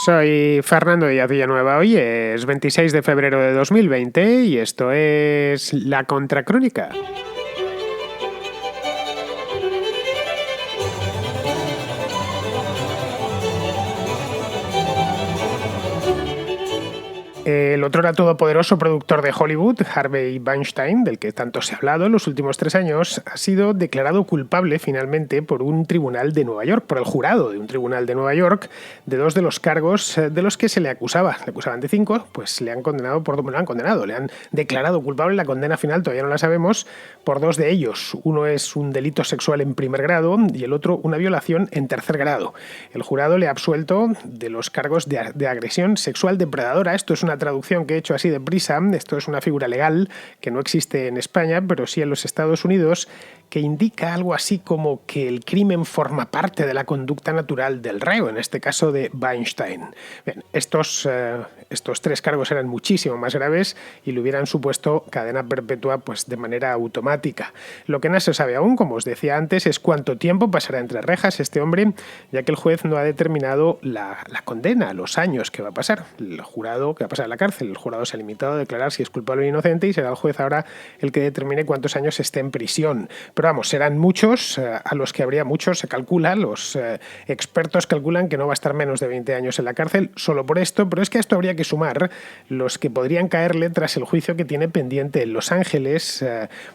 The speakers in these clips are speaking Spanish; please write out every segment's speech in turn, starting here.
Soy Fernando Díaz Villanueva. Hoy es 26 de febrero de 2020 y esto es La Contracrónica. El otrora todopoderoso productor de Hollywood, Harvey Weinstein, del que tanto se ha hablado en los últimos 3 años, ha sido declarado culpable finalmente por un tribunal de Nueva York, por el jurado de un tribunal de Nueva York, de 2 de los cargos de los que se le acusaba. Le acusaban de 5, pues le han declarado culpable. La condena final todavía no la sabemos, por 2 de ellos. Uno es un delito sexual en primer grado y el otro una violación en tercer grado. El jurado le ha absuelto de los cargos de agresión sexual depredadora. Esto es una traducción que he hecho así de prisa. Esto es una figura legal que no existe en España, pero sí en los Estados Unidos, que indica algo así como que el crimen forma parte de la conducta natural del reo, en este caso de Weinstein. Bien, estos 3 cargos eran muchísimo más graves y le hubieran supuesto cadena perpetua pues de manera automática. Lo que no se sabe aún, como os decía antes, es cuánto tiempo pasará entre rejas este hombre, ya que el juez no ha determinado la condena, los años que va a pasar. El jurado que va a pasar en la cárcel, el jurado se ha limitado a declarar si es culpable o inocente y será el juez ahora el que determine cuántos años esté en prisión. Pero vamos, serán muchos, a los que habría muchos, se calcula, los expertos calculan que no va a estar menos de 20 años en la cárcel solo por esto, pero es que a esto habría que sumar los que podrían caerle tras el juicio que tiene pendiente en Los Ángeles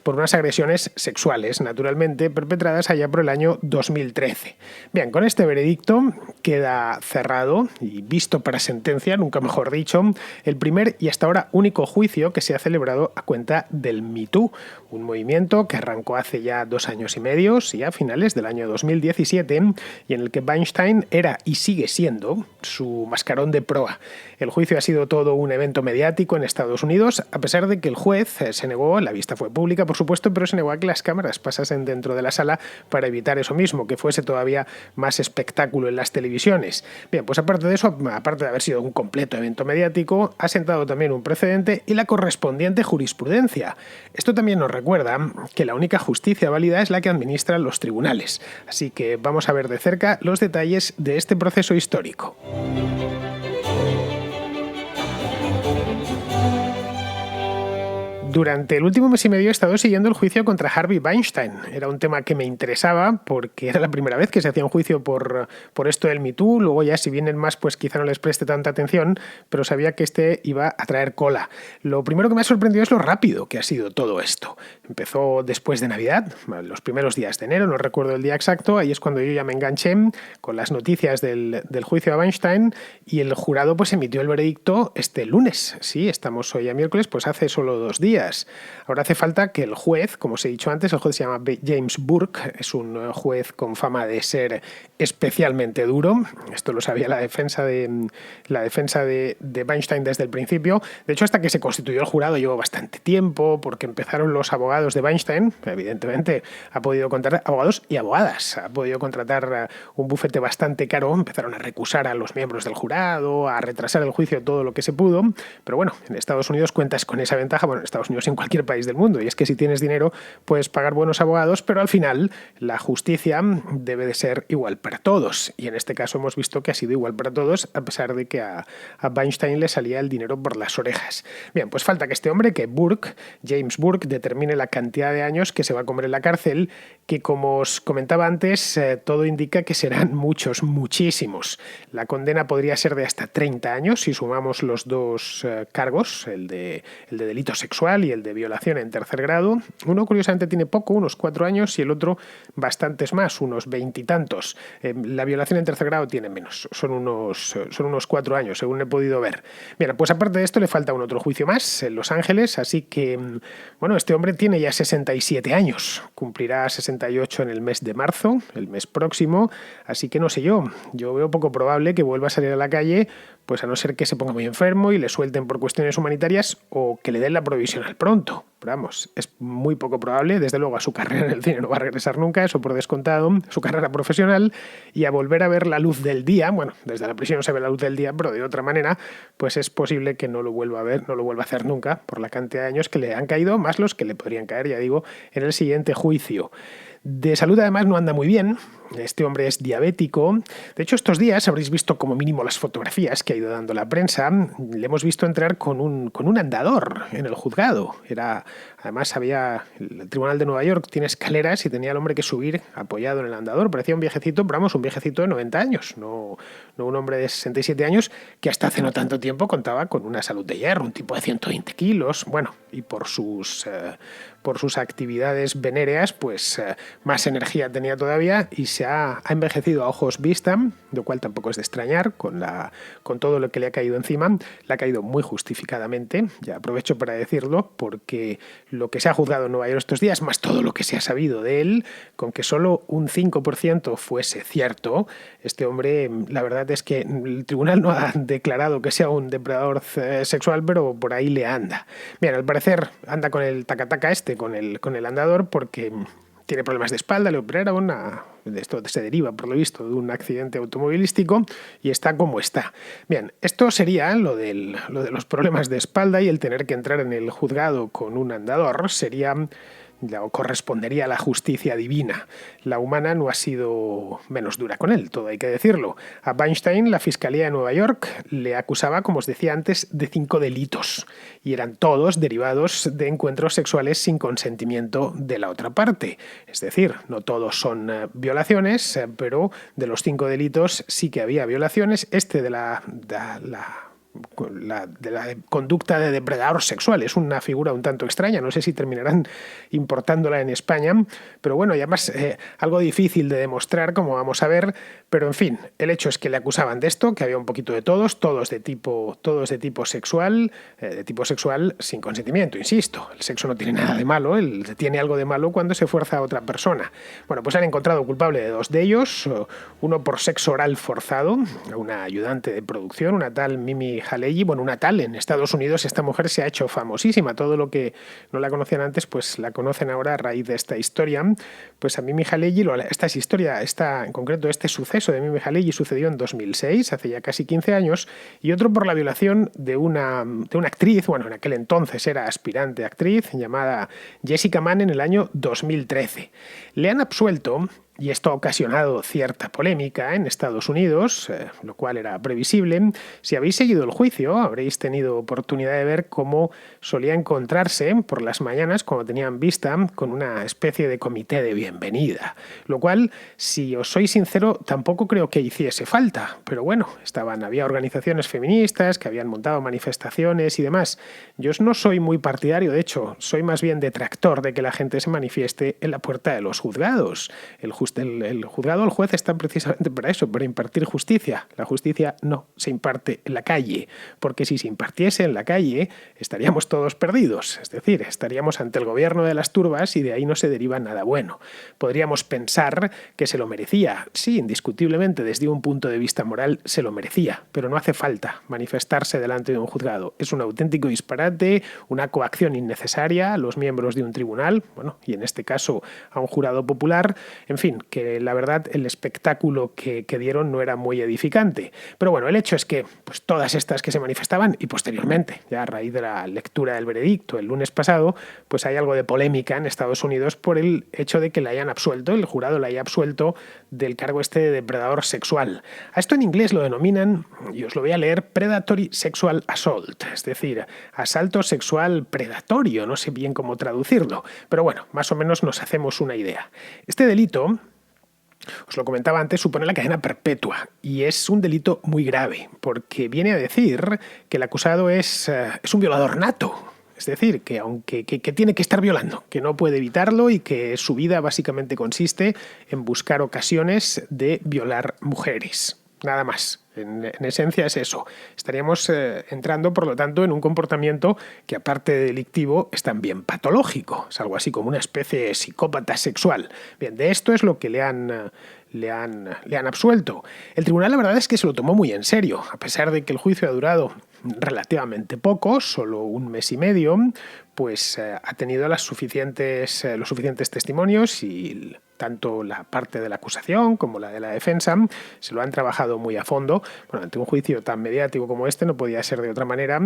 por unas agresiones sexuales, naturalmente perpetradas allá por el año 2013. Bien, con este veredicto queda cerrado y visto para sentencia, nunca mejor dicho, el primer y hasta ahora único juicio que se ha celebrado a cuenta del Me Too, un movimiento que arrancó hace ya 2 años y medio, sí, a finales del año 2017, y en el que Weinstein era y sigue siendo su mascarón de proa. El juicio ha sido todo un evento mediático en Estados Unidos, a pesar de que el juez se negó, la vista fue pública por supuesto, pero se negó a que las cámaras pasasen dentro de la sala para evitar eso mismo, que fuese todavía más espectáculo en las televisiones. Bien, pues aparte de eso, aparte de haber sido un completo evento mediático, ha sentado también un precedente y la correspondiente jurisprudencia. Esto también nos recuerda que la única justicia válida es la que administran los tribunales. Así que vamos a ver de cerca los detalles de este proceso histórico. Durante el último mes y medio he estado siguiendo el juicio contra Harvey Weinstein. Era un tema que me interesaba porque era la primera vez que se hacía un juicio por esto del Me Too. Luego ya si vienen más, pues quizá no les preste tanta atención, pero sabía que este iba a traer cola. Lo primero que me ha sorprendido es lo rápido que ha sido todo esto. Empezó después de Navidad, los primeros días de enero, no recuerdo el día exacto. Ahí es cuando yo ya me enganché con las noticias del juicio a Weinstein y el jurado pues emitió el veredicto este lunes. Sí, estamos hoy a miércoles, pues hace solo 2 días. Ahora hace falta que el juez, como os he dicho antes, el juez se llama James Burke, es un juez con fama de ser especialmente duro. Esto lo sabía la defensa de Weinstein desde el principio. De hecho, hasta que se constituyó el jurado llevó bastante tiempo, porque empezaron los abogados de Weinstein. Evidentemente ha podido contratar abogados y abogadas, ha podido contratar un bufete bastante caro. Empezaron a recusar a los miembros del jurado, a retrasar el juicio todo lo que se pudo. Pero bueno, en Estados Unidos cuentas con esa ventaja. Bueno, en Estados Unidos, en cualquier país del mundo, y es que si tienes dinero puedes pagar buenos abogados, pero al final la justicia debe de ser igual para todos, y en este caso hemos visto que ha sido igual para todos, a pesar de que a Weinstein le salía el dinero por las orejas. Bien, pues falta que este hombre, que James Burke, determine la cantidad de años que se va a comer en la cárcel, que como os comentaba antes, todo indica que serán muchos, muchísimos. La condena podría ser de hasta 30 años si sumamos los 2 cargos, el de delito sexual y el de violación en tercer grado. Uno curiosamente tiene poco, unos 4 años, y el otro bastantes más, unos 20 y tantos. La violación en tercer grado tiene menos, son unos 4 años, según he podido ver. Bien, pues aparte de esto le falta un otro juicio más en Los Ángeles, así que, bueno, este hombre tiene ya 67 años, cumplirá 68 en el mes de marzo, el mes próximo, así que no sé yo veo poco probable que vuelva a salir a la calle, pues a no ser que se ponga muy enfermo y le suelten por cuestiones humanitarias o que le den la provisional pronto. Pero vamos, es muy poco probable. Desde luego a su carrera en el cine no va a regresar nunca, eso por descontado, su carrera profesional, y a volver a ver la luz del día. Bueno, desde la prisión no se ve la luz del día, pero de otra manera, pues es posible que no lo vuelva a ver, no lo vuelva a hacer nunca, por la cantidad de años que le han caído, más los que le podrían caer, ya digo, en el siguiente juicio. De salud además no anda muy bien. Este hombre es diabético. De hecho, estos días habréis visto como mínimo las fotografías que ha ido dando la prensa. Le hemos visto entrar con un andador en el juzgado. Además, el Tribunal de Nueva York tiene escaleras y tenía el hombre que subir apoyado en el andador. Parecía un viejecito, pero vamos, un viejecito de 90 años, no un hombre de 67 años que hasta hace no tanto tiempo contaba con una salud de hierro, un tipo de 120 kilos. Bueno, y por sus actividades venéreas, pues más energía tenía todavía y se ha envejecido a ojos vista, lo cual tampoco es de extrañar con todo lo que le ha caído encima. Le ha caído muy justificadamente, ya aprovecho para decirlo, porque lo que se ha juzgado en Nueva York estos días, más todo lo que se ha sabido de él, con que solo un 5% fuese cierto, este hombre, la verdad es que el tribunal no ha declarado que sea un depredador sexual, pero por ahí le anda. Bien, al parecer anda con el taca-taca con el andador porque tiene problemas de espalda, le operaron, esto se deriva, por lo visto, de un accidente automovilístico y está como está. Bien, esto sería lo de los problemas de espalda, y el tener que entrar en el juzgado con un andador correspondería a la justicia divina. La humana no ha sido menos dura con él, todo hay que decirlo. A Weinstein, la Fiscalía de Nueva York le acusaba, como os decía antes, de 5 delitos, y eran todos derivados de encuentros sexuales sin consentimiento de la otra parte. Es decir, no todos son violaciones, pero de los 5 delitos sí que había violaciones. De la conducta de depredador sexual es una figura un tanto extraña, no sé si terminarán importándola en España, pero bueno, y además algo difícil de demostrar, como vamos a ver, pero en fin, el hecho es que le acusaban de esto, que había un poquito de todos de tipo sexual sin consentimiento, insisto. El sexo no tiene nada de malo, tiene algo de malo cuando se fuerza a otra persona. Bueno, pues han encontrado culpable de 2 de ellos, uno por sexo oral forzado a una ayudante de producción, una tal Mimi Haleyi. Bueno, una tal, en Estados Unidos esta mujer se ha hecho famosísima, todo lo que no la conocían antes, pues la conocen ahora a raíz de esta historia. Pues a Mimi Haleyi, en concreto este suceso de Mimi Haleyi sucedió en 2006, hace ya casi 15 años, y otro por la violación de una actriz, bueno, en aquel entonces era aspirante actriz, llamada Jessica Mann, en el año 2013. Le han absuelto, y esto ha ocasionado cierta polémica en Estados Unidos, lo cual era previsible. Si habéis seguido el juicio, habréis tenido oportunidad de ver cómo solía encontrarse por las mañanas, cuando tenían vista, con una especie de comité de bienvenida. Lo cual, si os soy sincero, tampoco creo que hiciese falta. Pero bueno, había organizaciones feministas que habían montado manifestaciones y demás. Yo no soy muy partidario, de hecho, soy más bien detractor de que la gente se manifieste en la puerta de los juzgados. El juzgado, el juez está precisamente para eso, para impartir justicia. La justicia no se imparte en la calle, porque si se impartiese en la calle estaríamos todos perdidos, es decir, estaríamos ante el gobierno de las turbas y de ahí no se deriva nada bueno. Podríamos pensar que se lo merecía, sí, indiscutiblemente desde un punto de vista moral se lo merecía, pero no hace falta manifestarse delante de un juzgado. Es un auténtico disparate, una coacción innecesaria a los miembros de un tribunal, bueno, y en este caso a un jurado popular, en fin, que la verdad el espectáculo que dieron no era muy edificante. Pero bueno, el hecho es que pues, todas estas que se manifestaban, y posteriormente, ya a raíz de la lectura del veredicto el lunes pasado, pues hay algo de polémica en Estados Unidos por el hecho de que le hayan absuelto, el jurado le haya absuelto del cargo de depredador sexual. A esto en inglés lo denominan, y os lo voy a leer, predatory sexual assault, es decir, asalto sexual predatorio, no sé bien cómo traducirlo, pero bueno, más o menos nos hacemos una idea. Este delito, os lo comentaba antes, supone la cadena perpetua y es un delito muy grave porque viene a decir que el acusado es un violador nato. Es decir, que tiene que estar violando, que no puede evitarlo y que su vida básicamente consiste en buscar ocasiones de violar mujeres. Nada más. En esencia es eso. Estaríamos entrando, por lo tanto, en un comportamiento que, aparte de delictivo, es también patológico. Es algo así como una especie de psicópata sexual. Bien, de esto es lo que le han absuelto. El tribunal, la verdad es que se lo tomó muy en serio. A pesar de que el juicio ha durado relativamente poco, solo 1 mes y medio, pues ha tenido los suficientes testimonios y tanto la parte de la acusación como la de la defensa se lo han trabajado muy a fondo. Bueno, ante un juicio tan mediático como este no podía ser de otra manera.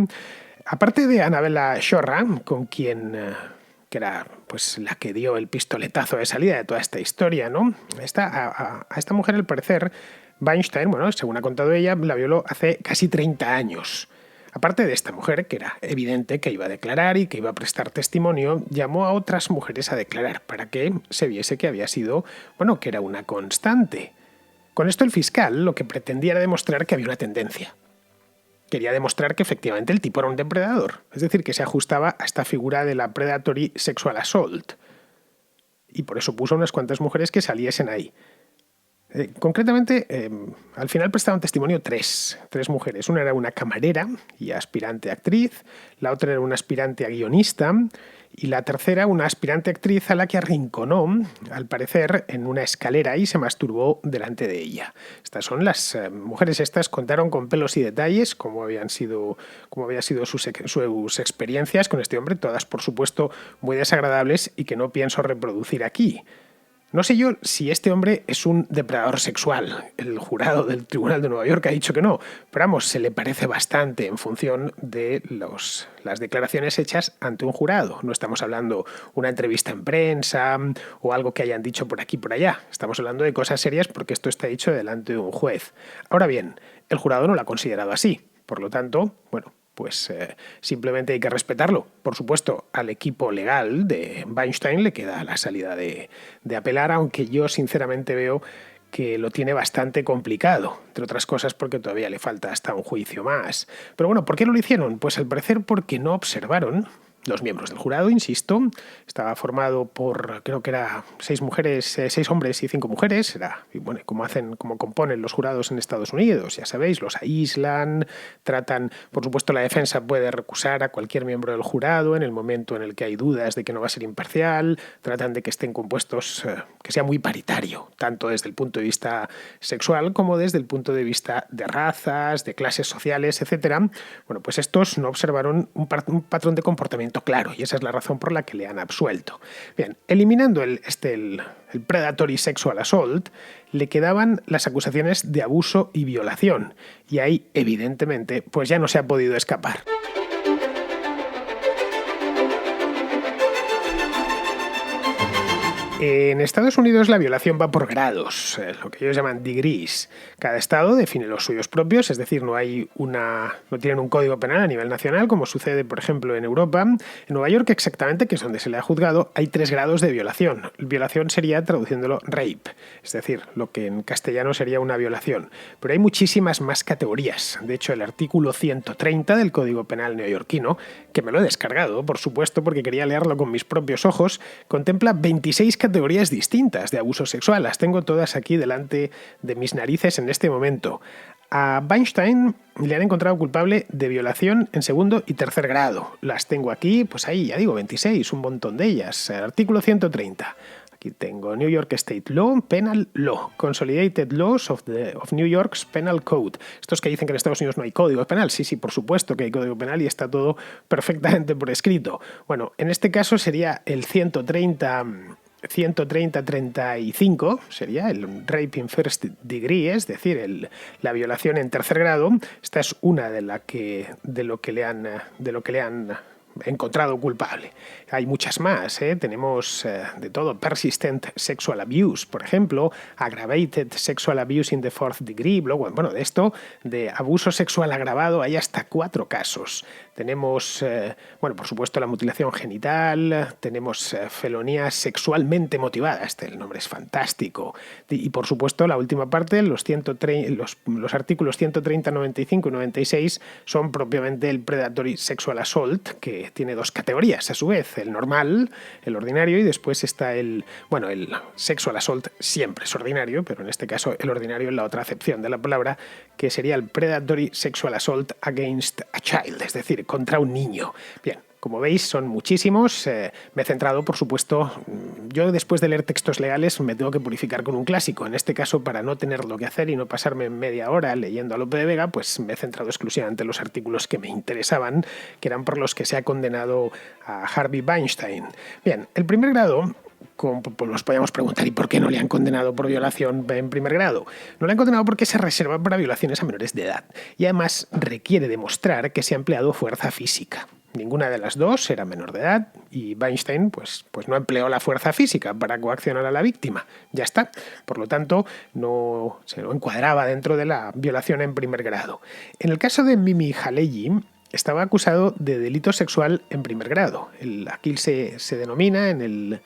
Aparte de Annabella Sciorra, con quien que era pues la que dio el pistoletazo de salida de toda esta historia, ¿no? A esta mujer, al parecer, Weinstein, bueno, según ha contado ella, la violó hace casi 30 años. Aparte de esta mujer, que era evidente que iba a declarar y que iba a prestar testimonio, llamó a otras mujeres a declarar para que se viese que había sido, bueno, que era una constante. Con esto el fiscal lo que pretendía era demostrar que había una tendencia. Quería demostrar que efectivamente el tipo era un depredador, es decir, que se ajustaba a esta figura de la predatory sexual assault. Y por eso puso unas cuantas mujeres que saliesen ahí. Concretamente, al final prestaron testimonio tres mujeres. Una era una camarera y aspirante a actriz, la otra era una aspirante a guionista y la tercera una aspirante actriz a la que arrinconó, al parecer, en una escalera y se masturbó delante de ella. Estas son las mujeres. Estas contaron con pelos y detalles cómo habían sido sus experiencias con este hombre, todas por supuesto muy desagradables y que no pienso reproducir aquí. No sé yo si este hombre es un depredador sexual. El jurado del Tribunal de Nueva York ha dicho que no, pero vamos, se le parece bastante en función de las declaraciones hechas ante un jurado. No estamos hablando una entrevista en prensa o algo que hayan dicho por aquí y por allá. Estamos hablando de cosas serias porque esto está dicho delante de un juez. Ahora bien, el jurado no lo ha considerado así. Por lo tanto, bueno, pues simplemente hay que respetarlo. Por supuesto, al equipo legal de Weinstein le queda la salida de apelar, aunque yo sinceramente veo que lo tiene bastante complicado, entre otras cosas porque todavía le falta hasta un juicio más. Pero bueno, ¿por qué no lo hicieron? Pues al parecer porque no observaron. Los miembros del jurado, insisto, estaba formado por, creo que era 6 hombres y 5 mujeres. Y bueno, como componen los jurados en Estados Unidos, ya sabéis, los aíslan, tratan, por supuesto, la defensa puede recusar a cualquier miembro del jurado en el momento en el que hay dudas de que no va a ser imparcial, tratan de que estén compuestos, que sea muy paritario, tanto desde el punto de vista sexual como desde el punto de vista de razas, de clases sociales, etc. Bueno, pues estos no observaron un patrón de comportamiento claro, y esa es la razón por la que le han absuelto. Bien, eliminando el predatory sexual assault, le quedaban las acusaciones de abuso y violación, y ahí, evidentemente, pues ya no se ha podido escapar. En Estados Unidos la violación va por grados, lo que ellos llaman degrees. Cada estado define los suyos propios, es decir, no tienen un código penal a nivel nacional, como sucede, por ejemplo, en Europa. En Nueva York, exactamente, que es donde se le ha juzgado, hay 3 grados de violación. Violación sería, traduciéndolo, rape, es decir, lo que en castellano sería una violación. Pero hay muchísimas más categorías. De hecho, el artículo 130 del Código Penal neoyorquino, que me lo he descargado, por supuesto, porque quería leerlo con mis propios ojos, contempla 26 categorías distintas de abuso sexual. Las tengo todas aquí delante de mis narices en este momento. A Weinstein le han encontrado culpable de violación en 2º y 3er grado. Las tengo aquí, pues ahí, ya digo, 26, un montón de ellas. El artículo 130. Aquí tengo New York State Law, Penal Law, Consolidated Laws of New York's Penal Code. Estos que dicen que en Estados Unidos no hay código penal. Sí, por supuesto que hay código penal y está todo perfectamente por escrito. Bueno, en este caso sería el 130-35 sería el rape in first degree, es decir, la violación en 3er grado. Esta es una de lo que le han encontrado culpable. Hay muchas más, tenemos de todo: persistent sexual abuse, por ejemplo, aggravated sexual abuse in the 4th degree. Luego, bueno, de esto, de abuso sexual agravado, hay hasta 4 casos. Tenemos, por supuesto, la mutilación genital, tenemos felonías sexualmente motivadas, el nombre es fantástico. Y por supuesto, la última parte, los artículos 130, 95 y 96 son propiamente el predatory sexual assault, que tiene 2 categorías a su vez: el normal, el ordinario, y después está el sexual assault siempre es ordinario, pero en este caso el ordinario es la otra acepción de la palabra, que sería el predatory sexual assault against a child, es decir, contra un niño. Bien, como veis, son muchísimos. Me he centrado, por supuesto, yo después de leer textos legales me tengo que purificar con un clásico. En este caso, para no tener lo que hacer y no pasarme media hora leyendo a Lope de Vega, pues me he centrado exclusivamente en los artículos que me interesaban, que eran por los que se ha condenado a Harvey Weinstein. Bien, el primer grado, pues nos podíamos preguntar, ¿y por qué no le han condenado por violación en 1er grado? No le han condenado porque se reserva para violaciones a menores de edad y además requiere demostrar que se ha empleado fuerza física. Ninguna de las dos era menor de edad y Weinstein pues no empleó la fuerza física para coaccionar a la víctima. Ya está. Por lo tanto, no se lo encuadraba dentro de la violación en primer grado. En el caso de Mimi Haleyi, estaba acusado de delito sexual en primer grado. Aquí se denomina en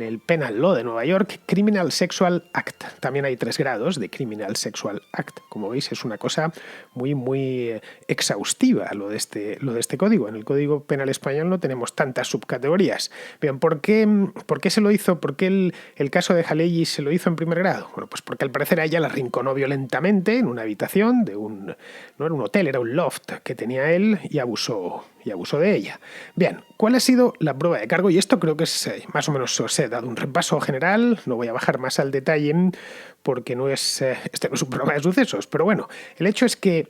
el Penal Law de Nueva York Criminal Sexual Act. También hay 3 grados de Criminal Sexual Act. Como veis, es una cosa muy exhaustiva lo de este código. En el Código Penal español no tenemos tantas subcategorías. Bien, ¿por qué se lo hizo? ¿Por qué el caso de Haleyi se lo hizo en primer grado? Bueno, pues porque al parecer a ella la rinconó violentamente en una habitación no era un hotel, era un loft que tenía él y abusó de ella. Bien, ¿cuál ha sido la prueba de cargo? Y esto creo que es más o menos, os he dado un repaso general, no voy a bajar más al detalle porque este no es un programa de sucesos, pero bueno, el hecho es que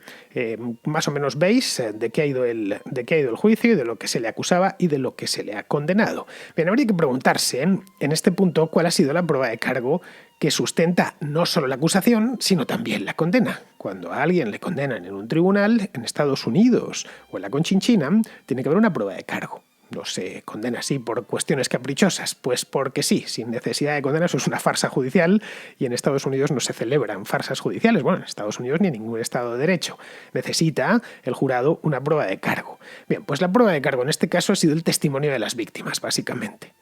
más o menos veis de qué ha ido el juicio y de lo que se le acusaba y de lo que se le ha condenado. Bien, habría que preguntarse en este punto cuál ha sido la prueba de cargo que sustenta no solo la acusación, sino también la condena. Cuando a alguien le condenan en un tribunal, en Estados Unidos o en la Conchinchina, tiene que haber una prueba de cargo. No se condena así por cuestiones caprichosas, pues porque sí, sin necesidad de condena. Eso es una farsa judicial y en Estados Unidos no se celebran farsas judiciales. Bueno, en Estados Unidos ni en ningún Estado de Derecho. Necesita el jurado una prueba de cargo. Bien, pues la prueba de cargo en este caso ha sido el testimonio de las víctimas, básicamente.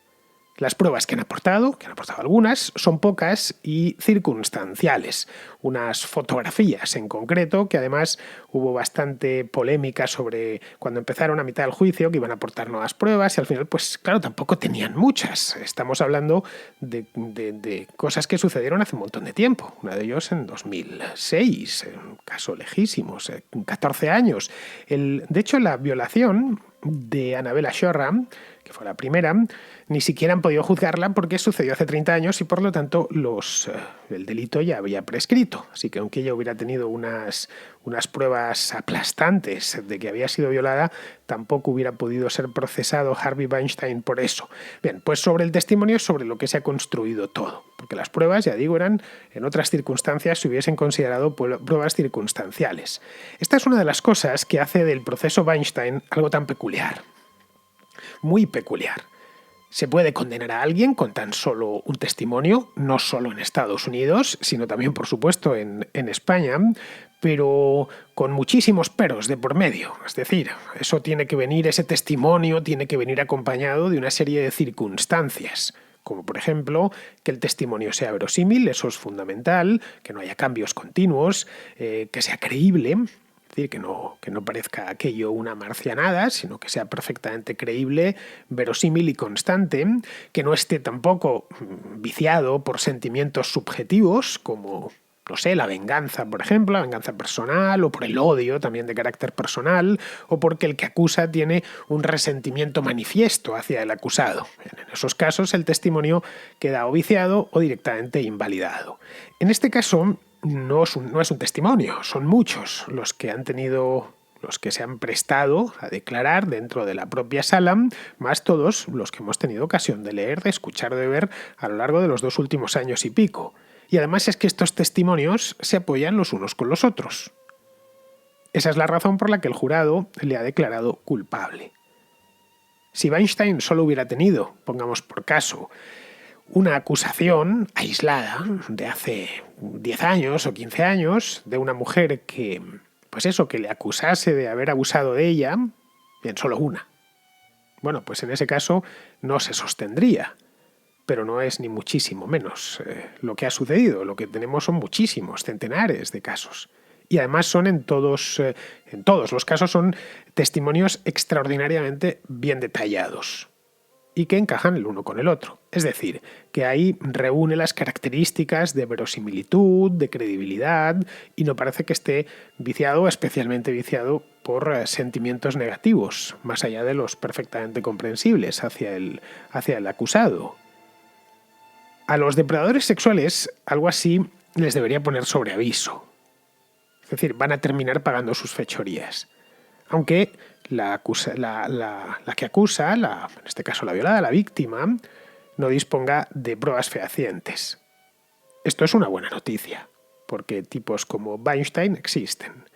Las pruebas que han aportado algunas, son pocas y circunstanciales. Unas fotografías en concreto, que además hubo bastante polémica sobre cuando empezaron a mitad del juicio, que iban a aportar nuevas pruebas y al final, pues claro, tampoco tenían muchas. Estamos hablando de cosas que sucedieron hace un montón de tiempo. Una de ellos en 2006, un caso lejísimo, 14 años. De hecho, la violación de Annabella Shoreham, que fue la primera, ni siquiera han podido juzgarla porque sucedió hace 30 años y por lo tanto el delito ya había prescrito. Así que aunque ella hubiera tenido unas pruebas aplastantes de que había sido violada, tampoco hubiera podido ser procesado Harvey Weinstein por eso. Bien, pues sobre el testimonio es sobre lo que se ha construido todo. Porque las pruebas, ya digo, eran en otras circunstancias se hubiesen considerado pruebas circunstanciales. Esta es una de las cosas que hace del proceso Weinstein algo tan peculiar. Muy peculiar. Se puede condenar a alguien con tan solo un testimonio, no solo en Estados Unidos, sino también, por supuesto, en España, pero con muchísimos peros de por medio. Es decir, ese testimonio tiene que venir acompañado de una serie de circunstancias, como por ejemplo que el testimonio sea verosímil, eso es fundamental, que no haya cambios continuos, que sea creíble. Es decir, que no parezca aquello una marcianada, sino que sea perfectamente creíble, verosímil y constante, que no esté tampoco viciado por sentimientos subjetivos como, no sé, la venganza, por ejemplo, la venganza personal, o por el odio también de carácter personal, o porque el que acusa tiene un resentimiento manifiesto hacia el acusado. En esos casos el testimonio queda o viciado o directamente invalidado. En este caso, no es un testimonio, son muchos los que se han prestado a declarar dentro de la propia sala, más todos los que hemos tenido ocasión de leer, de escuchar, de ver a lo largo de los 2 últimos años y pico. Y además es que estos testimonios se apoyan los unos con los otros. Esa es la razón por la que el jurado le ha declarado culpable. Si Weinstein solo hubiera tenido, pongamos por caso, una acusación aislada de hace 10 años o 15 años de una mujer que le acusase de haber abusado de ella, bien, solo una. Bueno, pues en ese caso no se sostendría, pero no es ni muchísimo menos lo que ha sucedido. Lo que tenemos son muchísimos, centenares de casos. Y además son en todos los casos son testimonios extraordinariamente bien detallados y que encajan el uno con el otro. Es decir, que ahí reúne las características de verosimilitud, de credibilidad, y no parece que esté viciado, especialmente viciado por sentimientos negativos, más allá de los perfectamente comprensibles hacia el acusado. A los depredadores sexuales, algo así les debería poner sobre aviso. Es decir, van a terminar pagando sus fechorías. Aunque la que acusa, en este caso la violada, la víctima, no disponga de pruebas fehacientes. Esto es una buena noticia, porque tipos como Weinstein existen.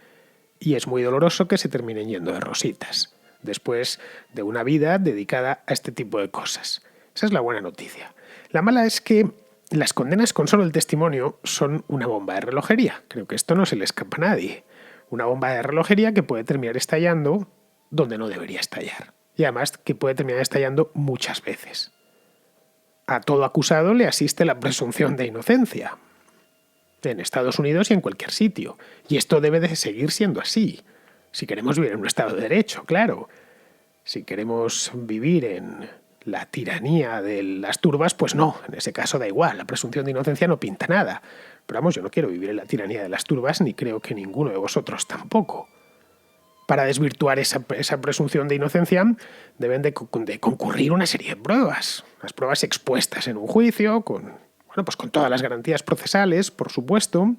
Y es muy doloroso que se terminen yendo de rositas. después de una vida dedicada a este tipo de cosas. Esa es la buena noticia. La mala es que las condenas con solo el testimonio son una bomba de relojería. Creo que esto no se le escapa a nadie. Una bomba de relojería que puede terminar estallando donde no debería estallar. Y además que puede terminar estallando muchas veces. A todo acusado le asiste la presunción de inocencia. En Estados Unidos y en cualquier sitio. Y esto debe de seguir siendo así. Si queremos vivir en un Estado de Derecho, claro. Si queremos vivir en la tiranía de las turbas, pues no, en ese caso da igual, la presunción de inocencia no pinta nada. Pero vamos, yo no quiero vivir en la tiranía de las turbas, ni creo que ninguno de vosotros tampoco. Para desvirtuar esa presunción de inocencia deben de concurrir una serie de pruebas. Las pruebas expuestas en un juicio, con todas las garantías procesales, por supuesto.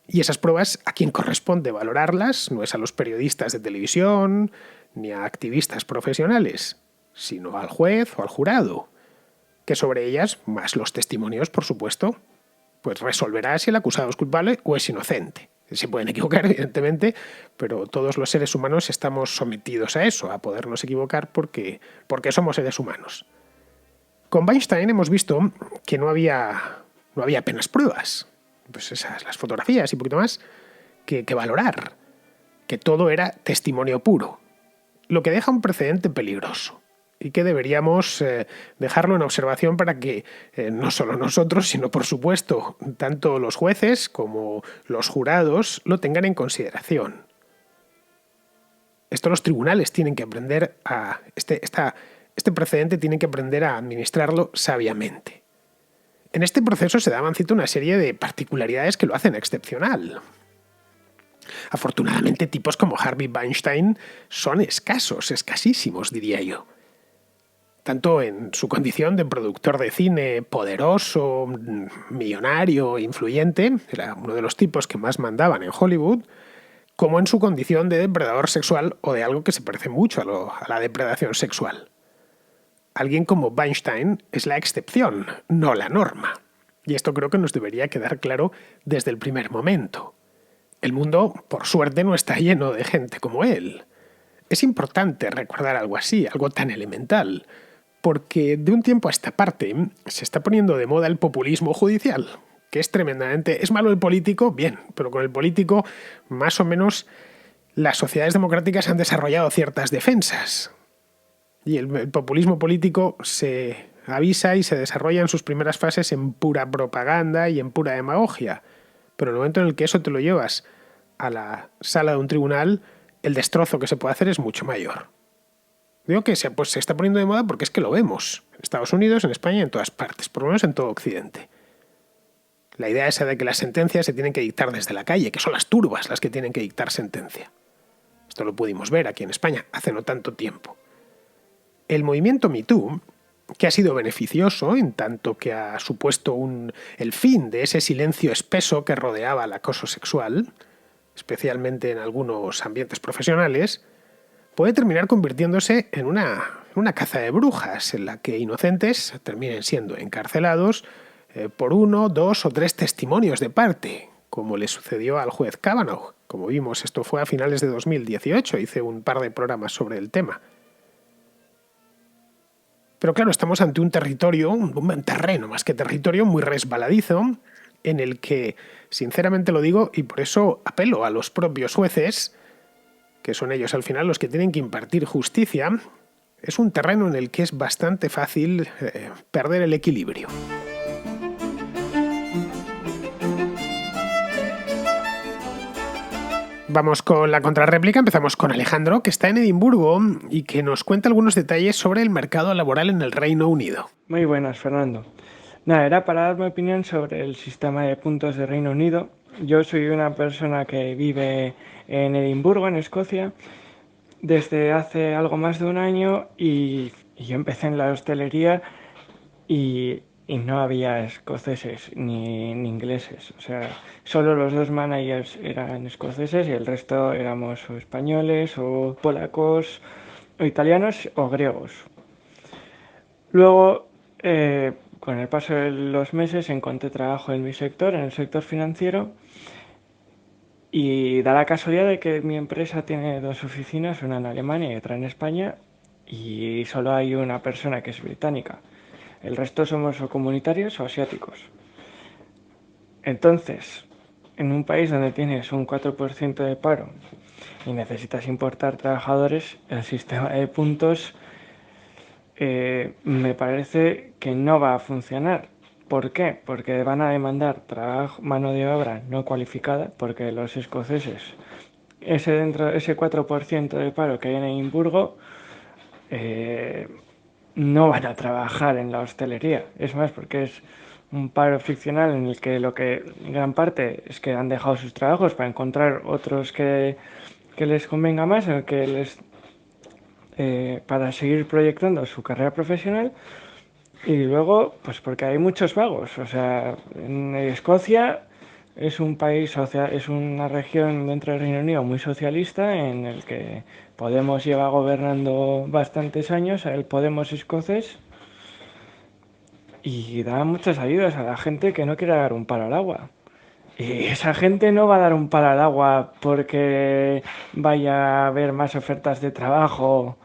Y esas pruebas, ¿a quién corresponde valorarlas? No es a los periodistas de televisión, ni a activistas profesionales, sino al juez o al jurado, que sobre ellas, más los testimonios, por supuesto, pues resolverá si el acusado es culpable o es inocente. Se pueden equivocar, evidentemente, pero todos los seres humanos estamos sometidos a eso, a podernos equivocar porque somos seres humanos. Con Weinstein hemos visto que no había apenas pruebas, pues esas, las fotografías y un poquito más, que valorar, que todo era testimonio puro, lo que deja un precedente peligroso y que deberíamos dejarlo en observación para que no solo nosotros, sino por supuesto tanto los jueces como los jurados lo tengan en consideración. Esto los tribunales tienen que aprender a... Este precedente tienen que aprender a administrarlo sabiamente. En este proceso se daban cita una serie de particularidades que lo hacen excepcional. Afortunadamente, tipos como Harvey Weinstein son escasísimos, diría yo. Tanto en su condición de productor de cine poderoso, millonario, influyente, era uno de los tipos que más mandaban en Hollywood, como en su condición de depredador sexual o de algo que se parece mucho a la depredación sexual. Alguien como Weinstein es la excepción, no la norma. Y esto creo que nos debería quedar claro desde el primer momento. El mundo, por suerte, no está lleno de gente como él. Es importante recordar algo así, algo tan elemental, porque de un tiempo a esta parte se está poniendo de moda el populismo judicial, que es tremendamente... ¿Es malo el político? Bien, pero con el político más o menos las sociedades democráticas han desarrollado ciertas defensas. Y el populismo político se avisa y se desarrolla en sus primeras fases en pura propaganda y en pura demagogia. Pero en el momento en el que eso te lo llevas a la sala de un tribunal, el destrozo que se puede hacer es mucho mayor. Digo que se está poniendo de moda porque es que lo vemos. En Estados Unidos, en España y en todas partes, por lo menos en todo Occidente. La idea esa de que las sentencias se tienen que dictar desde la calle, que son las turbas las que tienen que dictar sentencia. Esto lo pudimos ver aquí en España hace no tanto tiempo. El movimiento Me Too, que ha sido beneficioso en tanto que ha supuesto el fin de ese silencio espeso que rodeaba el acoso sexual, especialmente en algunos ambientes profesionales, puede terminar convirtiéndose en una caza de brujas en la que inocentes terminen siendo encarcelados por 1, 2 o 3 testimonios de parte, como le sucedió al juez Kavanaugh. Como vimos, esto fue a finales de 2018, hice un par de programas sobre el tema. Pero claro, estamos ante un territorio, un terreno más que territorio, muy resbaladizo, en el que, sinceramente lo digo, y por eso apelo a los propios jueces, que son ellos al final los que tienen que impartir justicia, es un terreno en el que es bastante fácil perder el equilibrio. Vamos con la contrarréplica, empezamos con Alejandro, que está en Edimburgo y que nos cuenta algunos detalles sobre el mercado laboral en el Reino Unido. Muy buenas, Fernando. Nada, era para dar mi opinión sobre el sistema de puntos de Reino Unido. Yo soy una persona que vive en Edimburgo, en Escocia, desde hace algo más de un año y yo empecé en la hostelería y no había escoceses ni ingleses. O sea, solo los 2 managers eran escoceses y el resto éramos o españoles o polacos o italianos o griegos. Luego, con el paso de los meses, encontré trabajo en mi sector, en el sector financiero, y me empecé a adaptar. Pero al principio, pues, me costó mucho porque, bueno, no sabía nada de inglés, no sabía nada de español, y Y da la casualidad de que mi empresa tiene dos oficinas, una en Alemania y otra en España, y solo hay una persona que es británica. El resto somos o comunitarios o asiáticos. Entonces, en un país donde tienes un 4% de paro y necesitas importar trabajadores, el sistema de puntos me parece que no va a funcionar. ¿Por qué? Porque van a demandar mano de obra no cualificada, porque los escoceses, ese 4% de paro que hay en Edimburgo, eh, no van a trabajar en la hostelería. Es más, porque es un paro ficcional en el que lo que gran parte es que han dejado sus trabajos para encontrar otros que les convenga más, o que les para seguir proyectando su carrera profesional. Y luego, pues porque hay muchos vagos. O sea, en Escocia es un país social, es una región dentro del Reino Unido muy socialista en el que Podemos lleva gobernando bastantes años, el Podemos escocés, y da muchas ayudas a la gente que no quiere dar un palo al agua. Y esa gente no va a dar un palo al agua porque vaya a haber más ofertas de trabajo,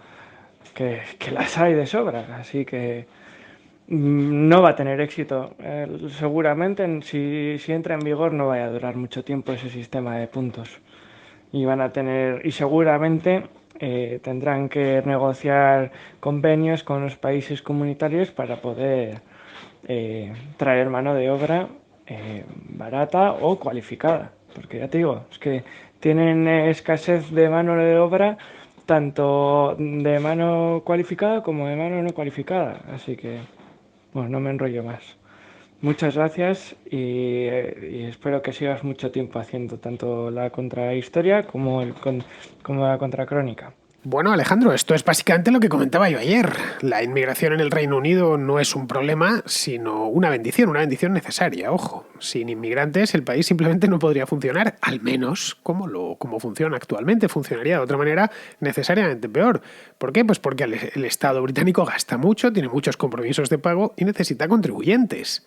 que las hay de sobra. Así que no va a tener éxito. Seguramente si entra en vigor no vaya a durar mucho tiempo ese sistema de puntos. Y seguramente tendrán que negociar convenios con los países comunitarios para poder traer mano de obra barata o cualificada. Porque ya te digo, es que tienen escasez de mano de obra, tanto de mano cualificada como de mano no cualificada. Así que, bueno, no me enrollo más. Muchas gracias y espero que sigas mucho tiempo haciendo tanto la contrahistoria como la contracrónica. Bueno, Alejandro, esto es básicamente lo que comentaba yo ayer. La inmigración en el Reino Unido no es un problema, sino una bendición necesaria, ojo. Sin inmigrantes el país simplemente no podría funcionar, al menos como funciona actualmente. Funcionaría de otra manera necesariamente peor. ¿Por qué? Pues porque el Estado británico gasta mucho, tiene muchos compromisos de pago y necesita contribuyentes.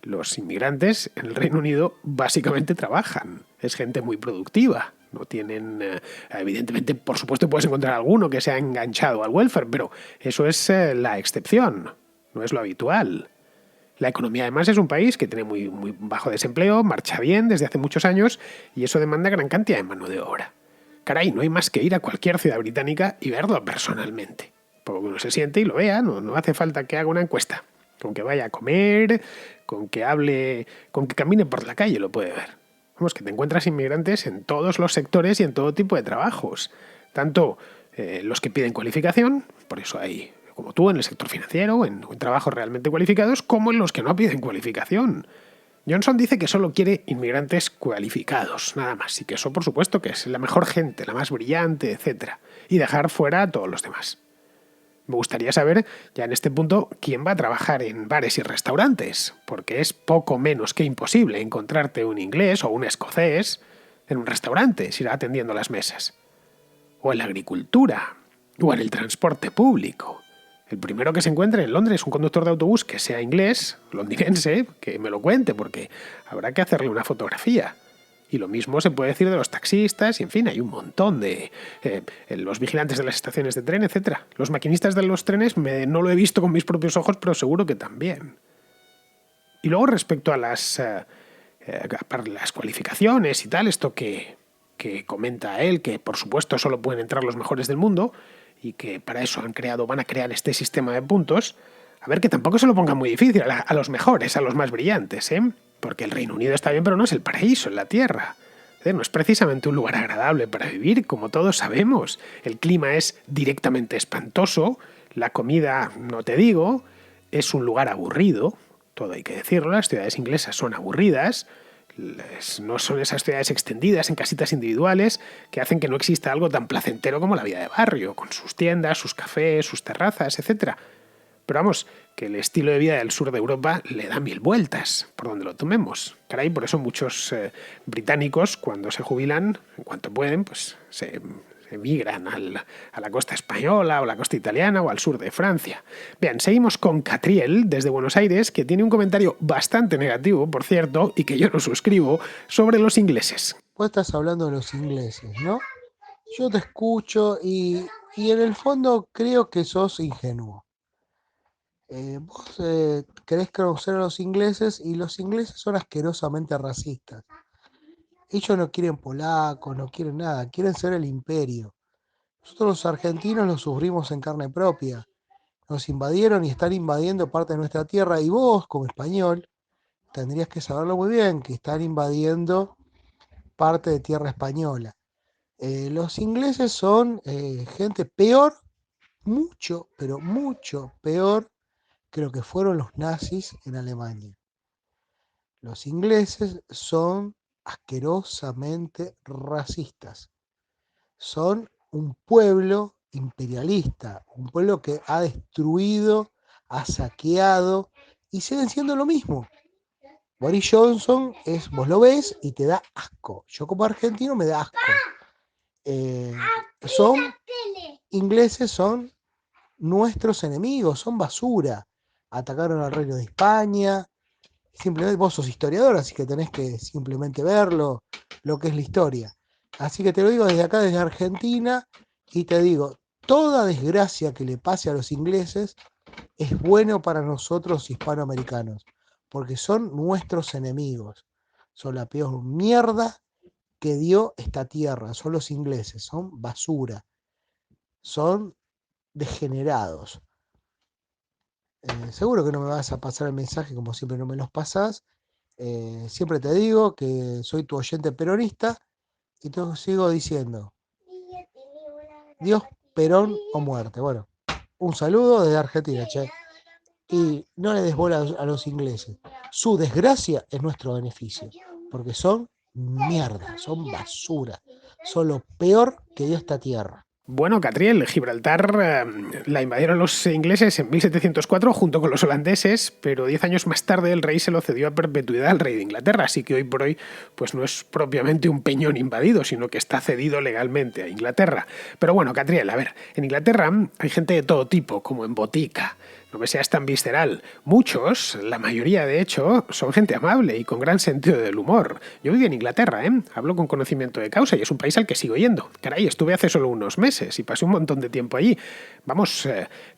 Los inmigrantes en el Reino Unido básicamente trabajan. Es gente muy productiva. No tienen, evidentemente, por supuesto, puedes encontrar alguno que se ha enganchado al welfare, pero eso es la excepción, no es lo habitual. La economía, además, es un país que tiene muy bajo desempleo, marcha bien desde hace muchos años y eso demanda gran cantidad de mano de obra. Caray, no hay más que ir a cualquier ciudad británica y verlo personalmente. Por lo que uno se siente y lo vea, no hace falta que haga una encuesta. Con que vaya a comer, con que hable, con que camine por la calle lo puede ver. Vamos, que te encuentras inmigrantes en todos los sectores y en todo tipo de trabajos. Tanto los que piden cualificación, por eso hay, como tú, en el sector financiero, en trabajos realmente cualificados, como en los que no piden cualificación. Johnson dice que solo quiere inmigrantes cualificados, nada más, y que eso, por supuesto, que es la mejor gente, la más brillante, etc. Y dejar fuera a todos los demás. Me gustaría saber, ya en este punto, quién va a trabajar en bares y restaurantes, porque es poco menos que imposible encontrarte un inglés o un escocés en un restaurante, si irá atendiendo las mesas. O en la agricultura, o en el transporte público. El primero que se encuentre en Londres un conductor de autobús que sea inglés, londinense, que me lo cuente, porque habrá que hacerle una fotografía. Y lo mismo se puede decir de los taxistas, y en fin, hay un montón de los vigilantes de las estaciones de tren, etc. Los maquinistas de los trenes no lo he visto con mis propios ojos, pero seguro que también. Y luego respecto a las cualificaciones y tal, esto que comenta él, que por supuesto solo pueden entrar los mejores del mundo y que para eso van a crear este sistema de puntos, a ver, que tampoco se lo pongan muy difícil a los mejores, a los más brillantes, ¿eh? Porque el Reino Unido está bien, pero no es el paraíso en la Tierra. No es precisamente un lugar agradable para vivir, como todos sabemos. El clima es directamente espantoso, la comida, no te digo, es un lugar aburrido, todo hay que decirlo, las ciudades inglesas son aburridas, no son esas ciudades extendidas en casitas individuales que hacen que no exista algo tan placentero como la vida de barrio, con sus tiendas, sus cafés, sus terrazas, etc. Pero vamos, que el estilo de vida del sur de Europa le da 1000 vueltas, por donde lo tomemos. Caray, por eso muchos británicos, cuando se jubilan, en cuanto pueden, pues se emigran a la costa española o la costa italiana o al sur de Francia. Bien, seguimos con Catriel, desde Buenos Aires, que tiene un comentario bastante negativo, por cierto, y que yo no suscribo, sobre los ingleses. Vos estás hablando de los ingleses, ¿no? Yo te escucho y en el fondo creo que sos ingenuo. Vos querés conocer a los ingleses y los ingleses son asquerosamente racistas. Ellos no quieren polacos, no quieren nada, quieren ser el imperio. Nosotros los argentinos lo sufrimos en carne propia. Nos invadieron y están invadiendo parte de nuestra tierra y vos, como español, tendrías que saberlo muy bien, que están invadiendo parte de tierra española. Los ingleses son gente peor, mucho, pero mucho peor que lo que fueron los nazis en Alemania. Los ingleses son asquerosamente racistas. Son un pueblo imperialista, un pueblo que ha destruido, ha saqueado y siguen siendo lo mismo. Boris Johnson es, vos lo ves y te da asco. Yo como argentino me da asco. Eh, son ingleses, son nuestros enemigos, son basura. Atacaron al reino de España. Simplemente vos sos historiador, así que tenés que simplemente verlo, lo que es la historia. Así que te lo digo desde acá, desde Argentina, y te digo, toda desgracia que le pase a los ingleses es bueno para nosotros hispanoamericanos, porque son nuestros enemigos. Son la peor mierda que dio esta tierra, son los ingleses, son basura, son degenerados. Seguro que no me vas a pasar el mensaje como siempre no me los pasás. Siempre te digo que soy tu oyente peronista y te sigo diciendo, Dios, Perón o muerte. Bueno, un saludo desde Argentina, che. Y no le des bola a los ingleses. Su desgracia es nuestro beneficio, porque son mierda, son basura, son lo peor que dio esta tierra. Bueno, Catriel, Gibraltar la invadieron los ingleses en 1704 junto con los holandeses, pero 10 años más tarde el rey se lo cedió a perpetuidad al rey de Inglaterra, así que hoy por hoy pues no es propiamente un peñón invadido, sino que está cedido legalmente a Inglaterra. Pero bueno, Catriel, a ver, en Inglaterra hay gente de todo tipo, como en Botica. No me seas tan visceral. Muchos, la mayoría de hecho, son gente amable y con gran sentido del humor. Yo viví en Inglaterra, ¿eh? Hablo con conocimiento de causa y es un país al que sigo yendo. Caray, estuve hace solo unos meses y pasé un montón de tiempo allí. Vamos,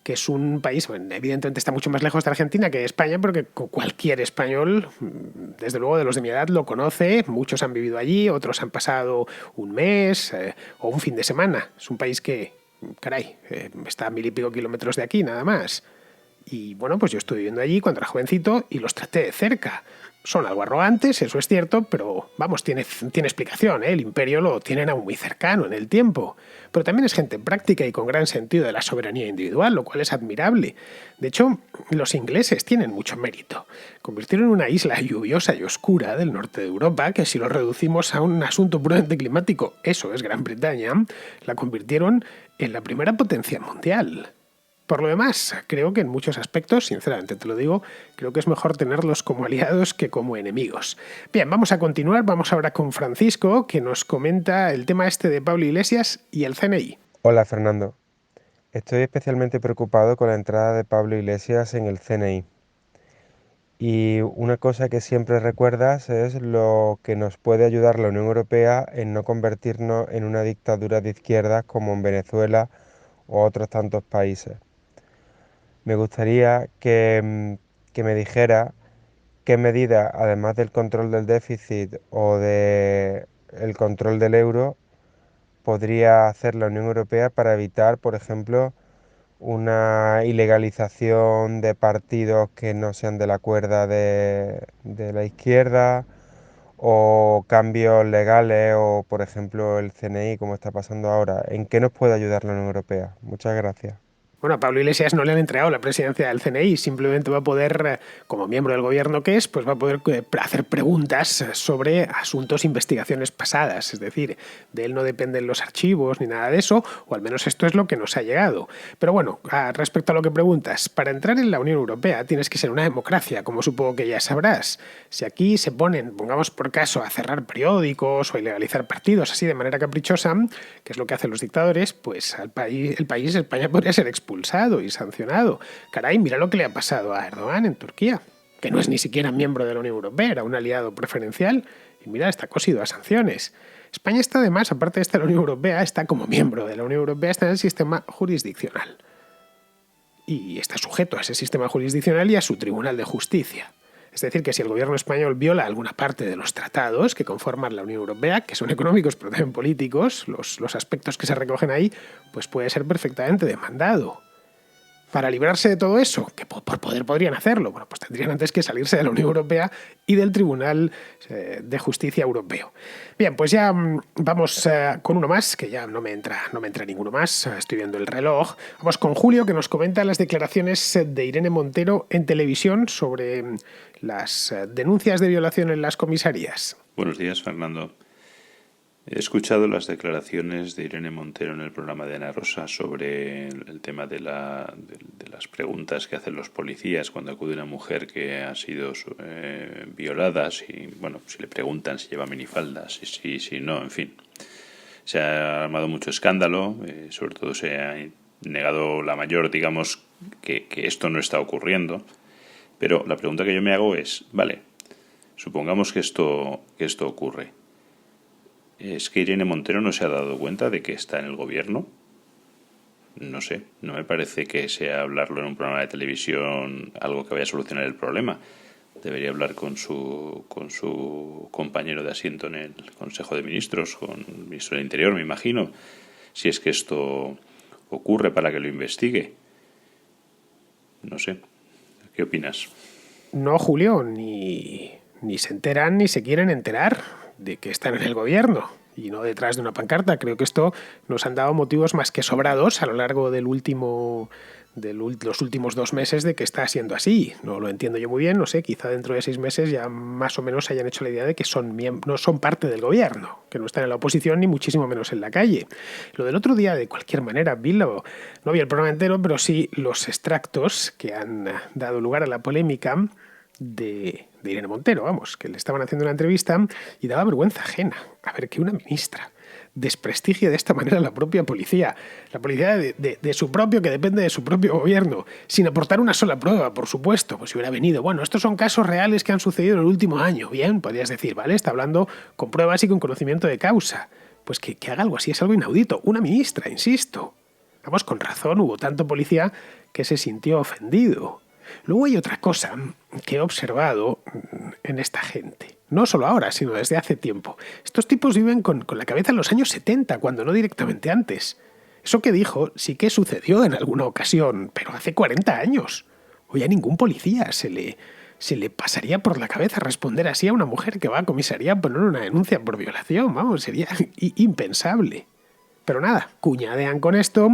que es un país, bueno, evidentemente está mucho más lejos de Argentina que de España, pero que cualquier español, desde luego de los de mi edad, lo conoce. Muchos han vivido allí, otros han pasado un mes o un fin de semana. Es un país que, caray, está a 1000 y pico kilómetros de aquí, nada más. Y bueno, pues yo estuve viviendo allí cuando era jovencito y los traté de cerca. Son algo arrogantes, eso es cierto, pero vamos, tiene explicación, ¿eh? El imperio lo tienen aún muy cercano en el tiempo. Pero también es gente práctica y con gran sentido de la soberanía individual, lo cual es admirable. De hecho, los ingleses tienen mucho mérito. Convirtieron una isla lluviosa y oscura del norte de Europa, que si lo reducimos a un asunto puramente climático, eso es Gran Bretaña, la convirtieron en la primera potencia mundial. Por lo demás, creo que en muchos aspectos, sinceramente te lo digo, creo que es mejor tenerlos como aliados que como enemigos. Bien, vamos a continuar, vamos ahora con Francisco, que nos comenta el tema este de Pablo Iglesias y el CNI. Hola Fernando, estoy especialmente preocupado con la entrada de Pablo Iglesias en el CNI. Y una cosa que siempre recuerdas es lo que nos puede ayudar la Unión Europea en no convertirnos en una dictadura de izquierdas como en Venezuela o otros tantos países. Me gustaría que me dijera qué medidas, además del control del déficit o del control del euro, podría hacer la Unión Europea para evitar, por ejemplo, una ilegalización de partidos que no sean de la cuerda de la izquierda o cambios legales o, por ejemplo, el CNI, como está pasando ahora. ¿En qué nos puede ayudar la Unión Europea? Muchas gracias. Bueno, a Pablo Iglesias no le han entregado la presidencia del CNI, simplemente va a poder, como miembro del gobierno que es, pues va a poder hacer preguntas sobre asuntos, investigaciones pasadas. Es decir, de él no dependen los archivos ni nada de eso, o al menos esto es lo que nos ha llegado. Pero bueno, respecto a lo que preguntas, para entrar en la Unión Europea tienes que ser una democracia, como supongo que ya sabrás. Si aquí se ponen, pongamos por caso, a cerrar periódicos o a ilegalizar partidos así de manera caprichosa, que es lo que hacen los dictadores, pues el país, España, podría ser expulsado y sancionado. Caray, mira lo que le ha pasado a Erdogan en Turquía, que no es ni siquiera miembro de la Unión Europea, era un aliado preferencial, Y mira, está cosido a sanciones. España está además, aparte de estar en la Unión Europea, está como miembro de la Unión Europea, está en el sistema jurisdiccional. Y está sujeto a ese sistema jurisdiccional y a su Tribunal de Justicia. Es decir, que si el gobierno español viola alguna parte de los tratados que conforman la Unión Europea, que son económicos pero también políticos, los aspectos que se recogen ahí, pues puede ser perfectamente demandado. Para librarse de todo eso, que por poder podrían hacerlo, bueno, pues tendrían antes que salirse de la Unión Europea y del Tribunal de Justicia Europeo. Bien, pues ya vamos con uno más, que ya no me entra ninguno más, estoy viendo el reloj. Vamos con Julio, que nos comenta las declaraciones de Irene Montero en televisión sobre las denuncias de violación en las comisarías. Buenos días, Fernando. He escuchado las declaraciones de Irene Montero en el programa de Ana Rosa sobre el tema de las preguntas que hacen los policías cuando acude una mujer que ha sido violada, si le preguntan si lleva minifaldas, si no, en fin. Se ha armado mucho escándalo, sobre todo se ha negado la mayor, digamos, que esto no está ocurriendo. Pero la pregunta que yo me hago es, vale, supongamos que esto ocurre. ¿Es que Irene Montero no se ha dado cuenta de que está en el gobierno? No sé, no me parece que sea hablarlo en un programa de televisión algo que vaya a solucionar el problema. Debería hablar con su compañero de asiento en el Consejo de Ministros, con el ministro del Interior, me imagino, si es que esto ocurre, para que lo investigue. No sé, ¿qué opinas? No, Julio, ni se enteran ni se quieren enterar de que están en el gobierno y no detrás de una pancarta. Creo que esto nos han dado motivos más que sobrados a lo largo los últimos 2 meses de que está siendo así. No lo entiendo yo muy bien, no sé, quizá dentro de 6 meses ya más o menos se hayan hecho la idea de que no son parte del gobierno, que no están en la oposición ni muchísimo menos en la calle. Lo del otro día, de cualquier manera, no vi el programa entero, pero sí los extractos que han dado lugar a la polémica de Irene Montero, vamos, que le estaban haciendo una entrevista y daba vergüenza ajena. A ver, que una ministra desprestigie de esta manera a la propia policía, la policía de su propio, que depende de su propio gobierno, sin aportar una sola prueba, por supuesto. Pues si hubiera venido, bueno, estos son casos reales que han sucedido en el último año, bien, podrías decir, vale, está hablando con pruebas y con conocimiento de causa. Pues que haga algo así es algo inaudito. Una ministra, insisto. Vamos, con razón, hubo tanto policía que se sintió ofendido. Luego hay otra cosa que he observado en esta gente. No solo ahora, sino desde hace tiempo. Estos tipos viven con la cabeza en los años 70, cuando no directamente antes. Eso que dijo sí que sucedió en alguna ocasión, pero hace 40 años. Hoy a ningún policía se le pasaría por la cabeza responder así a una mujer que va a comisaría a poner una denuncia por violación. Vamos, sería impensable. Pero nada, cuñadean con esto,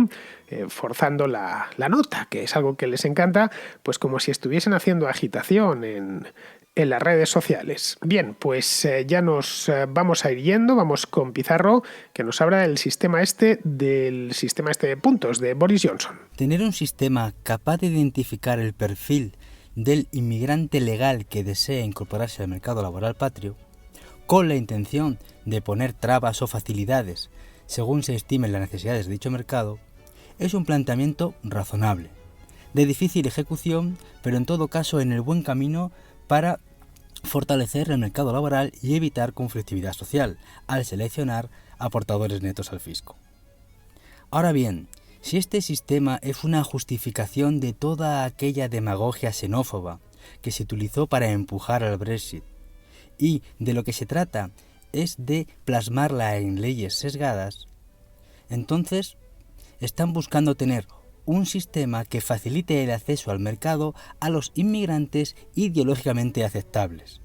forzando la nota, que es algo que les encanta, pues como si estuviesen haciendo agitación en las redes sociales. Bien, pues ya nos vamos a ir yendo, vamos con Pizarro, que nos habla del sistema de puntos de Boris Johnson. Tener un sistema capaz de identificar el perfil del inmigrante legal que desea incorporarse al mercado laboral patrio, con la intención de poner trabas o facilidades según se estimen las necesidades de dicho mercado, es un planteamiento razonable, de difícil ejecución, pero en todo caso en el buen camino para fortalecer el mercado laboral y evitar conflictividad social, al seleccionar aportadores netos al fisco. Ahora bien, si este sistema es una justificación de toda aquella demagogia xenófoba que se utilizó para empujar al Brexit, y de lo que se trata es de plasmarla en leyes sesgadas, entonces están buscando tener un sistema que facilite el acceso al mercado a los inmigrantes ideológicamente aceptables,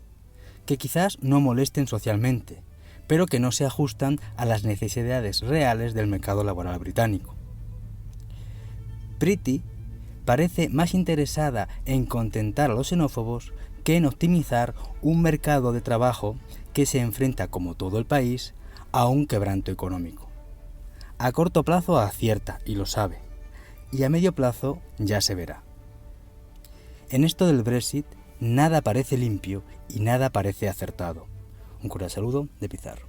que quizás no molesten socialmente, pero que no se ajustan a las necesidades reales del mercado laboral británico. Priti parece más interesada en contentar a los xenófobos que en optimizar un mercado de trabajo que se enfrenta, como todo el país, a un quebranto económico. A corto plazo acierta, y lo sabe, y a medio plazo ya se verá. En esto del Brexit, nada parece limpio y nada parece acertado. Un cordial saludo de Pizarro.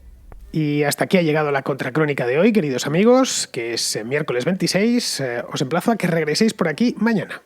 Y hasta aquí ha llegado la contracrónica de hoy, queridos amigos, que es miércoles 26. Os emplazo a que regreséis por aquí mañana.